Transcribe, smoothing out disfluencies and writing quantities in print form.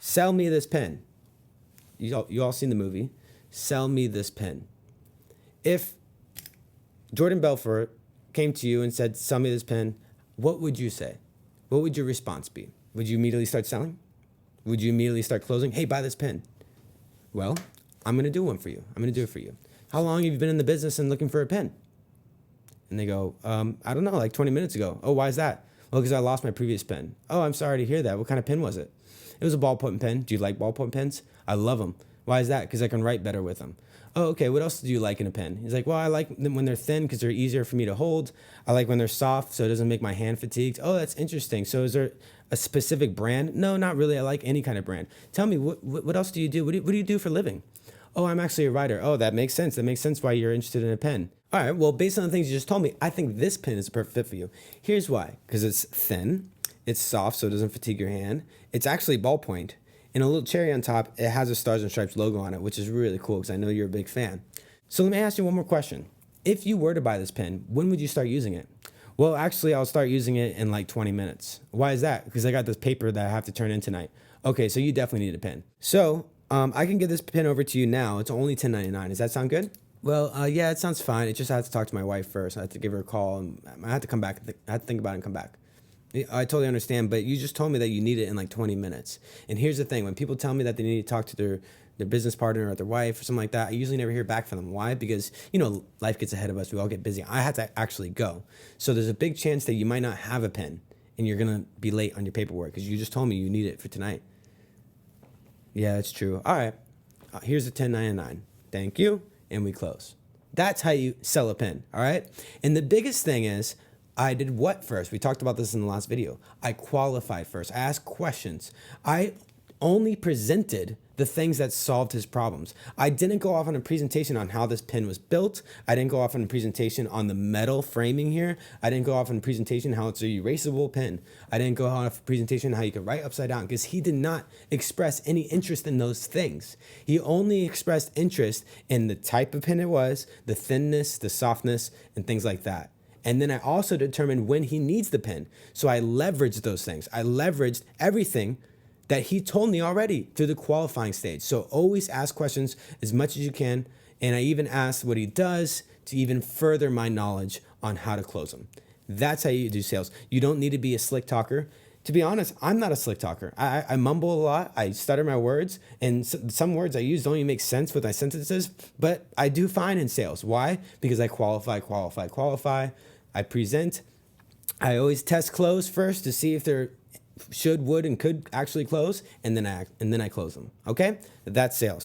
Sell me this pen. You all seen the movie. Sell me this pen. If Jordan Belfort came to you and said, sell me this pen, what would you say? What would your response be? Would you immediately start selling? Would you immediately start closing? Hey, buy this pen. Well, I'm going to do one for you. I'm going to do it for you. How long have you been in the business and looking for a pen? And they go, I don't know, like 20 minutes ago. Oh, why is that? Well, because I lost my previous pen. Oh, I'm sorry to hear that. What kind of pen was it? It was a ballpoint pen. Do you like ballpoint pens? I love them. Why is that? Because I can write better with them. Oh, okay. What else do you like in a pen? He's like, well, I like them when they're thin because they're easier for me to hold. I like when they're soft so it doesn't make my hand fatigued. Oh, that's interesting. So is there a specific brand? No, not really. I like any kind of brand. Tell me, what else do you do? What do you do for a living? Oh, I'm actually a writer. Oh, that makes sense. That makes sense why you're interested in a pen. All right. Well, based on the things you just told me, I think this pen is a perfect fit for you. Here's why. Because it's thin. It's soft so it doesn't fatigue your hand. It's actually ballpoint. And a little cherry on top, it has a Stars and Stripes logo on it, which is really cool because I know you're a big fan. So let me ask you one more question. If you were to buy this pen, when would you start using it? Well, actually, I'll start using it in like 20 minutes. Why is that? Because I got this paper that I have to turn in tonight. Okay, so you definitely need a pen. So I can get this pen over to you now. It's only $10.99. Does that sound good? Well, yeah, it sounds fine. It just I have to talk to my wife first. I have to give her a call, and I have to come back. I have to think about it and come back. I totally understand, but you just told me that you need it in like 20 minutes. And here's the thing. When people tell me that they need to talk to their business partner or their wife or something like that, I usually never hear back from them. Why? Because, life gets ahead of us. We all get busy. I had to actually go. So there's a big chance that you might not have a pen and you're going to be late on your paperwork because you just told me you need it for tonight. Yeah, that's true. All right. Here's the $10.99. Thank you. And we close. That's how you sell a pen. All right. And the biggest thing is, I did what first? We talked about this in the last video. I qualified first. I asked questions. I only presented the things that solved his problems. I didn't go off on a presentation on how this pen was built. I didn't go off on a presentation on the metal framing here. I didn't go off on a presentation how it's a erasable pen. I didn't go off a presentation how you could write upside down because he did not express any interest in those things. He only expressed interest in the type of pen it was, the thinness, the softness, and things like that. And then I also determined when he needs the pen. So I leveraged those things. I leveraged everything that he told me already through the qualifying stage. So always ask questions as much as you can. And I even asked what he does to even further my knowledge on how to close them. That's how you do sales. You don't need to be a slick talker. To be honest, I'm not a slick talker. I mumble a lot. I stutter my words. And some words I use don't even make sense with my sentences. But I do fine in sales. Why? Because I qualify. I present. I always test close first to see if they're should, would, and could actually close, and then I close them. Okay? That's sales.